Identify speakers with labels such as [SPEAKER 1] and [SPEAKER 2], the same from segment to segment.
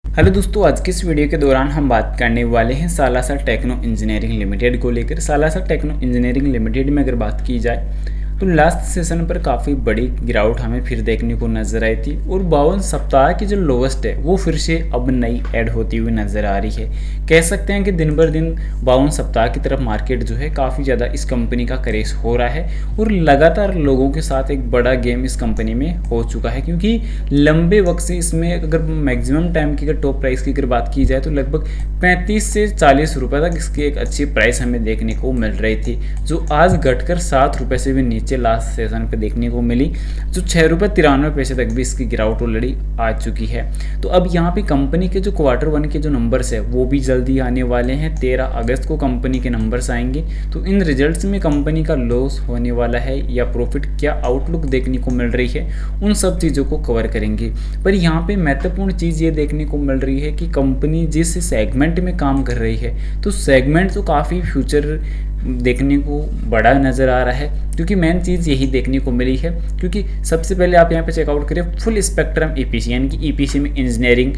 [SPEAKER 1] Hello दोस्तों, आज की इस वीडियो के दौरान हम बात करने वाले हैं सालासर टेक्नो इंजीनियरिंग लिमिटेड को लेकर। सालासर टेक्नो इंजीनियरिंग लिमिटेड में अगर बात की जाए तो लास्ट सेशन पर काफ़ी बड़ी गिरावट हमें फिर देखने को नज़र आई थी और 52 सप्ताह की जो लोवेस्ट है वो फिर से अब नई ऐड होती हुई नज़र आ रही है। कह सकते हैं कि दिन बर दिन 52 सप्ताह की तरफ मार्केट जो है काफ़ी ज़्यादा इस कंपनी का क्रेज हो रहा है और लगातार लोगों के साथ एक बड़ा गेम इस कंपनी में हो चुका है, क्योंकि लंबे वक्त से इसमें अगर मैक्सिमम टाइम की अगर टॉप प्राइस की अगर बात की जाए तो लगभग 35 से 40 रुपये तक इसकी एक अच्छी प्राइस हमें देखने को मिल रही थी, जो आज घटकर 7 रुपये से भी नीचे लास्ट सेशन पे देखने को मिली, जो 6 रुपये 93 पैसे तक भी इसकी गिरावट ऑलरेडी आ चुकी है। तो अब यहाँ पे कंपनी के जो Q1 के जो नंबर्स है वो भी जल्दी आने वाले हैं। 13 अगस्त को कंपनी के नंबर्स आएंगे, तो इन रिजल्ट्स में कंपनी का लॉस होने वाला है या प्रॉफिट, क्या आउटलुक देखने को मिल रही है, उन सब चीज़ों को कवर करेंगे। पर यहाँ पे महत्वपूर्ण चीज़ ये देखने को मिल रही है कि कंपनी जिस सेगमेंट में काम कर रही है तो सेगमेंट तो काफ़ी फ्यूचर देखने को बड़ा नज़र आ रहा है, क्योंकि मेन चीज़ यही देखने को मिली है। क्योंकि सबसे पहले आप यहाँ पे चेकआउट करें फुल स्पेक्ट्रम ईपीसी, यानी कि ईपीसी में इंजीनियरिंग,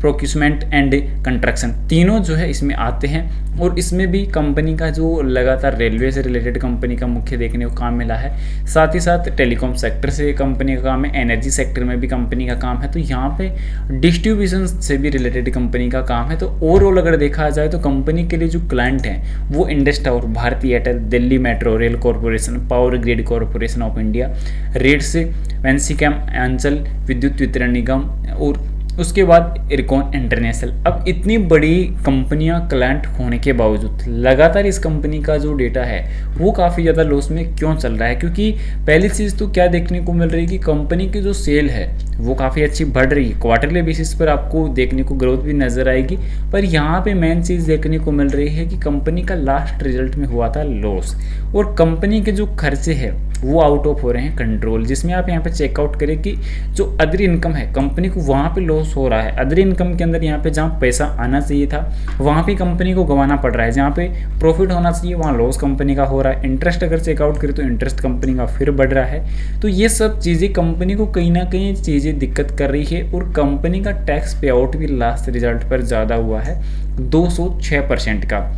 [SPEAKER 1] प्रोक्यूरमेंट एंड कंस्ट्रक्शन तीनों जो है इसमें आते हैं। और इसमें भी कंपनी का जो लगातार रेलवे से रिलेटेड कंपनी का मुख्य देखने को काम मिला है, साथ ही साथ टेलीकॉम सेक्टर से कंपनी का काम है, एनर्जी सेक्टर में भी कंपनी का काम है, तो यहाँ पे डिस्ट्रीब्यूशन से भी रिलेटेड कंपनी का काम है। तो ओवरऑल अगर देखा जाए तो कंपनी के लिए जो क्लाइंट हैं वो इंडस टावर, भारतीय Airtel, Delhi metro rail corporation, power grid corporation of India, red से वेंसिकैम, अंचल विद्युत वितरण निगम और उसके बाद इरकॉन इंटरनेशनल। अब इतनी बड़ी कंपनियां क्लाइंट होने के बावजूद लगातार इस कंपनी का जो डेटा है वो काफ़ी ज़्यादा लॉस में क्यों चल रहा है? क्योंकि पहली चीज़ तो क्या देखने को मिल रही है कि कंपनी की जो सेल है वो काफ़ी अच्छी बढ़ रही है, क्वार्टरली बेसिस पर आपको देखने को ग्रोथ भी नज़र आएगी। पर यहाँ पे मेन चीज़ देखने को मिल रही है कि कंपनी का लास्ट रिजल्ट में हुआ था लॉस, और कंपनी के जो खर्चे हैं वो आउट ऑफ हो रहे हैं कंट्रोल, जिसमें आप यहाँ पे चेकआउट करें कि जो अदर इनकम है कंपनी को वहाँ पे लॉस हो रहा है। अदर इनकम के अंदर यहाँ पे जहाँ पैसा आना चाहिए था वहाँ पे कंपनी को गंवाना पड़ रहा है, जहाँ पे प्रॉफिट होना चाहिए वहाँ लॉस कंपनी का हो रहा है। इंटरेस्ट अगर चेकआउट करें तो इंटरेस्ट कंपनी का फिर बढ़ रहा है। तो ये सब चीज़ें कंपनी को कहीं ना कहीं चीज़ें दिक्कत कर रही है, और कंपनी का टैक्स पे आउट भी लास्ट रिजल्ट पर ज़्यादा हुआ है 206% का,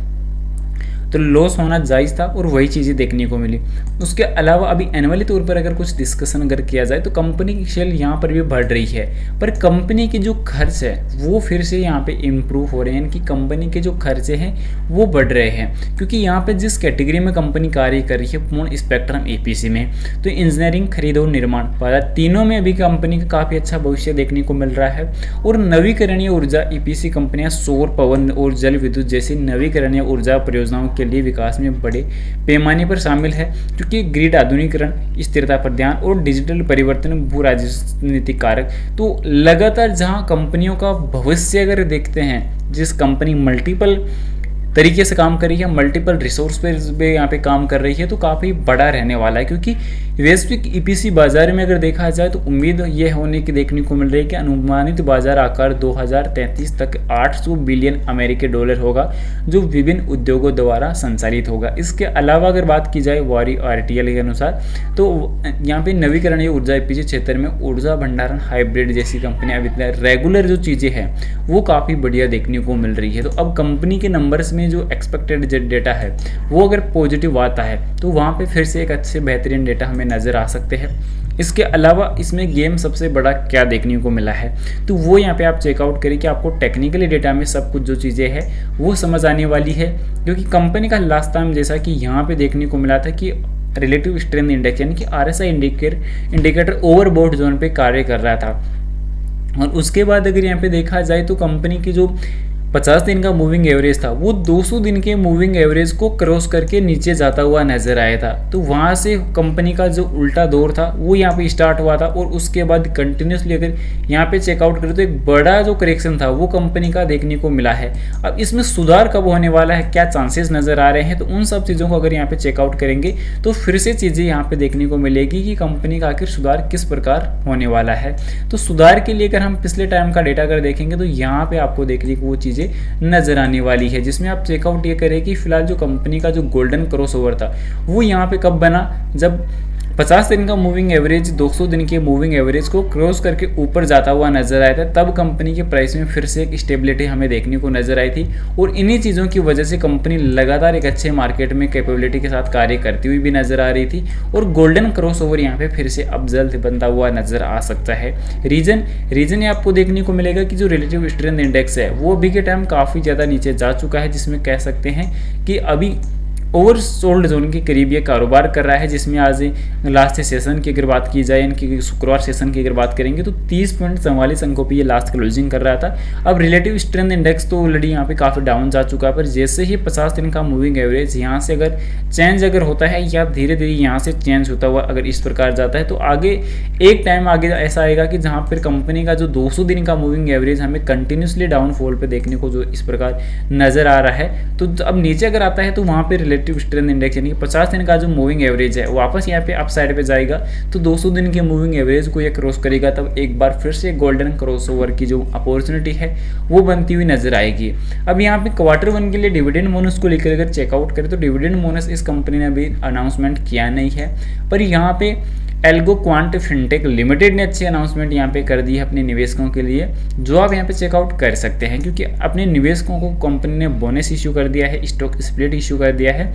[SPEAKER 1] तो लॉस होना जायज़ था और वही चीज़ें देखने को मिली। उसके अलावा अभी एनुअली तौर पर अगर कुछ डिस्कशन अगर किया जाए तो कंपनी की सेल यहाँ पर भी बढ़ रही है, पर कंपनी के जो खर्च है वो फिर से यहाँ पे इम्प्रूव हो रहे हैं, कि कंपनी के जो खर्चे हैं वो बढ़ रहे हैं। क्योंकि यहाँ पे जिस कैटेगरी में कंपनी कार्य कर रही है पूर्ण स्पेक्ट्रम ईपीसी में, तो इंजीनियरिंग, खरीद और निर्माण तीनों में अभी कंपनी का काफ़ी अच्छा भविष्य देखने को मिल रहा है। और नवीकरणीय ऊर्जा ईपीसी कंपनियाँ सौर, पवन और जल विद्युत जैसी नवीकरणीय ऊर्जा परियोजनाओं के लिए विकास में बड़े पैमाने पर शामिल है, क्योंकि ग्रिड आधुनिकीकरण, स्थिरता पर ध्यान और डिजिटल परिवर्तन, भू राजनीतिक कारक। तो लगातार जहां कंपनियों का भविष्य अगर देखते हैं, जिस कंपनी मल्टीपल तरीके से काम कर रही है, मल्टीपल रिसोर्स पे यहाँ पे काम कर रही है, तो काफ़ी बड़ा रहने वाला है। क्योंकि वैश्विक ईपीसी बाजार में अगर देखा जाए तो उम्मीद ये होने की देखने को मिल रही है कि अनुमानित बाजार आकार 2033 तक 800 बिलियन अमेरिकी डॉलर होगा, जो विभिन्न उद्योगों द्वारा संचालित होगा। इसके अलावा अगर बात की जाए वारी आरटीएल के अनुसार, तो यहाँ पे नवीकरणीय ऊर्जा ईपीसी क्षेत्र में ऊर्जा भंडारण, हाइब्रिड जैसी कंपनियां रेगुलर जो चीज़ें हैं वो काफ़ी बढ़िया देखने को मिल रही है। तो अब कंपनी के नंबर्स में जो एक्सपेक्टेड डेटा है वो अगर पॉजिटिव आता है तो वहाँ पे फिर से एक अच्छे बेहतरीन डेटा हमें नज़र आ सकते हैं। इसके अलावा इसमें गेम सबसे बड़ा क्या देखने को मिला है, तो वो यहाँ पे आप चेकआउट करें कि आपको टेक्निकली डेटा में सब कुछ जो चीज़ें हैं वो समझ आने वाली है। क्योंकि कंपनी का लास्ट टाइम जैसा कि यहाँ पे देखने को मिला था कि रिलेटिव स्ट्रेंथ इंडेक्स, यानी कि आरएसआई इंडिकेटर ओवरबॉट जोन पे कार्य कर रहा था। और उसके बाद अगर यहाँ पे देखा जाए तो कंपनी की जो 50 दिन का मूविंग एवरेज था वो 200 दिन के मूविंग एवरेज को क्रॉस करके नीचे जाता हुआ नजर आया था। तो वहाँ से कंपनी का जो उल्टा दौर था वो यहाँ पे स्टार्ट हुआ था, और उसके बाद कंटिन्यूसली अगर यहाँ पे चेकआउट करें तो एक बड़ा जो करेक्शन था वो कंपनी का देखने को मिला है। अब इसमें सुधार कब होने वाला है, क्या चांसेस नज़र आ रहे हैं, तो उन सब चीज़ों को अगर यहाँ पे चेकआउट करेंगे तो फिर से चीज़ें यहाँ पे देखने को मिलेगी कि कंपनी का आखिर सुधार किस प्रकार होने वाला है। तो सुधार के लिए अगर हम पिछले टाइम का डेटा अगर देखेंगे तो यहाँ पे आपको देखने को वो चीज़ें नजर आने वाली है, जिसमें आप चेकआउट ये करें कि फिलहाल जो कंपनी का जो गोल्डन क्रॉसओवर था वो यहाँ पे कब बना, जब 50 दिन का मूविंग एवरेज 200 दिन के मूविंग एवरेज को क्रॉस करके ऊपर जाता हुआ नजर आया था, तब कंपनी के प्राइस में फिर से एक स्टेबिलिटी हमें देखने को नजर आई थी। और इन्हीं चीज़ों की वजह से कंपनी लगातार एक अच्छे मार्केट में कैपेबिलिटी के साथ कार्य करती हुई भी नजर आ रही थी और गोल्डन क्रॉस ओवर यहाँ पे फिर से अब जल्द बनता हुआ नजर आ सकता है। रीजन ये आपको देखने को मिलेगा कि जो रिलेटिव स्ट्रेंथ इंडेक्स है वो अभी के टाइम काफ़ी ज़्यादा नीचे जा चुका है, जिसमें कह सकते हैं कि अभी ओवरसोल्ड जोन के करीब ये कारोबार कर रहा है, जिसमें आज लास्ट सेशन की अगर बात की जाए, यानी कि शुक्रवार सेशन की अगर बात करेंगे तो 30.44 अंकों पे ये लास्ट क्लोजिंग कर रहा था। अब रिलेटिव स्ट्रेंथ इंडेक्स तो ऑलरेडी यहाँ पे काफ़ी डाउन जा चुका है, पर जैसे ही 50 दिन का मूविंग एवरेज यहाँ से अगर चेंज अगर होता है या धीरे धीरे यहाँ से चेंज होता हुआ अगर इस प्रकार जाता है, तो आगे एक टाइम आगे ऐसा आएगा कि जहाँ पर कंपनी का जो 200 दिन का मूविंग एवरेज हमें कंटिन्यूसली डाउनफॉल पे देखने को जो इस प्रकार नजर आ रहा है, तो अब नीचे अगर आता है तो वहाँ पे रिलेटिव स्ट्रेंथ इंडेक्स यानी कि 50 दिन का जो मूविंग एवरेज है वापस यहाँ पे अप साइड पे जाएगा, तो 200 दिन के मूविंग एवरेज को ये क्रॉस करेगा, तब एक बार फिर से गोल्डन क्रॉसओवर की जो अपॉर्चुनिटी है वो बनती हुई नजर आएगी। अब यहाँ पे क्वार्टर 1 के लिए डिविडेंड बोनस को लेकर अगर चेकआउट करें तो डिविडेंड बोनस इस कंपनी ने अभी अनाउंसमेंट किया नहीं है, पर यहाँ पे एल्गो क्वांट फिनटेक लिमिटेड ने अच्छी अनाउंसमेंट यहाँ पे कर दी है अपने निवेशकों के लिए, जो आप यहाँ पे चेकआउट कर सकते हैं, क्योंकि अपने निवेशकों को कंपनी ने बोनस इशू कर दिया है, स्टॉक स्प्लिट इशू कर दिया है,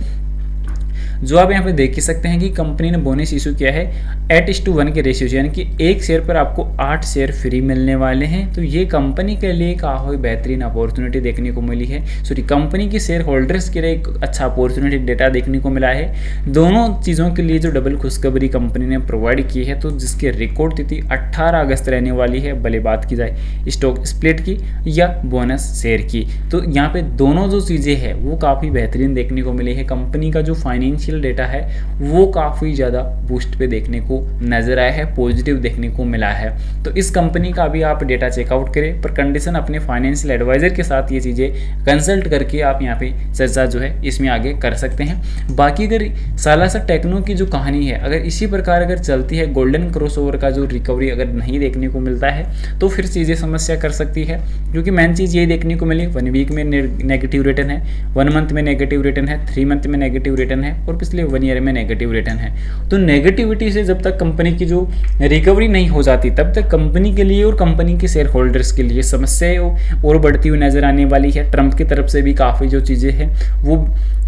[SPEAKER 1] जो आप यहाँ पे देख ही सकते हैं कि कंपनी ने बोनस इशू किया है 8:1 के रेशियो, यानी कि एक शेयर पर आपको 8 शेयर फ्री मिलने वाले हैं। तो ये कंपनी के लिए काफ़ी बेहतरीन अपॉर्चुनिटी देखने को मिली है, सॉरी कंपनी के शेयर होल्डर्स के लिए एक अच्छा अपॉर्चुनिटी डेटा देखने को मिला है। दोनों चीज़ों के लिए जो डबल खुशखबरी कंपनी ने प्रोवाइड की है, तो जिसकी रिकॉर्ड तिथि 18 अगस्त रहने वाली है, भले बात की जाए स्टॉक स्प्लिट की या बोनस शेयर की, तो यहाँ पे दोनों जो चीज़ें हैं वो काफ़ी बेहतरीन देखने को मिली है। कंपनी का जो फाइनेंशियल डेटा है वो काफ़ी ज़्यादा बूस्ट पे देखने को नजर आया है, पॉजिटिव देखने को मिला है। तो इस कंपनी का भी आप डेटा चेकआउट करें, पर कंडीशन अपने फाइनेंशियल एडवाइजर के साथ ये चीज़ें कंसल्ट करके आप यहाँ पे चर्चा जो है इसमें आगे कर सकते हैं। बाकी अगर सालासर टेक्नो की जो कहानी है अगर इसी प्रकार अगर चलती है, गोल्डन क्रॉसओवर का जो रिकवरी अगर नहीं देखने को मिलता है, तो फिर चीज़ें समस्या कर सकती है, क्योंकि मेन चीज़ यही देखने को मिली 1 वीक में नेगेटिव रिटर्न है, 1 मंथ में नेगेटिव रिटर्न है, 3 मंथ में नेगेटिव रिटर्न है और पिछले 1 ईयर में नेगेटिव रिटर्न है। तो नेगेटिविटी से जब तक कंपनी की जो रिकवरी नहीं हो जाती, तब तक कंपनी के लिए और कंपनी के शेयर होल्डर्स के लिए समस्याएं और बढ़ती हुई नजर आने वाली है। ट्रंप की तरफ से भी काफ़ी जो चीज़ें हैं वो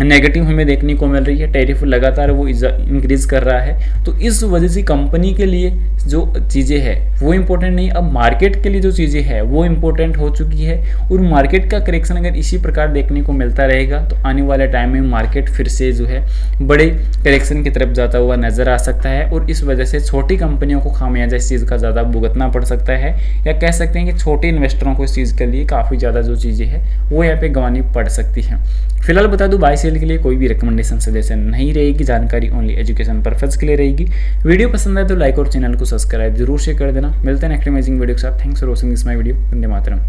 [SPEAKER 1] नेगेटिव हमें देखने को मिल रही है, टैरिफ लगातार वो इंक्रीज कर रहा है, तो इस वजह से कंपनी के लिए जो चीज़ें हैं वो इम्पोर्टेंट नहीं, अब मार्केट के लिए जो चीज़ें हैं वो इम्पोर्टेंट हो चुकी है। और मार्केट का करेक्शन अगर इसी प्रकार देखने को मिलता रहेगा, तो आने वाले टाइम में मार्केट फिर से जो है बड़े करेक्शन की तरफ जाता हुआ नजर आ सकता है, और इस वजह से छोटी कंपनियों को खामियाजा इस चीज़ का ज़्यादा भुगतना पड़ सकता है, या कह सकते हैं कि छोटे इन्वेस्टरों को इस चीज़ के लिए काफ़ी ज़्यादा जो चीज़ें हैं वो यहाँ पे गंवानी पड़ सकती हैं। फिलहाल बता दूं, बाय सेल के लिए कोई भी रिकमेंडेशन सजेशन नहीं रहेगी, जानकारी ओनली एजुकेशन पर्पज के लिए रहेगी। वीडियो पसंद आए तो लाइक और चैनल को सब्सक्राइब जरूर से कर देना। मिलते हैं नेक्स्ट अमेजिंग वीडियो के साथ। Thanks for watching this my video. Vande Mataram.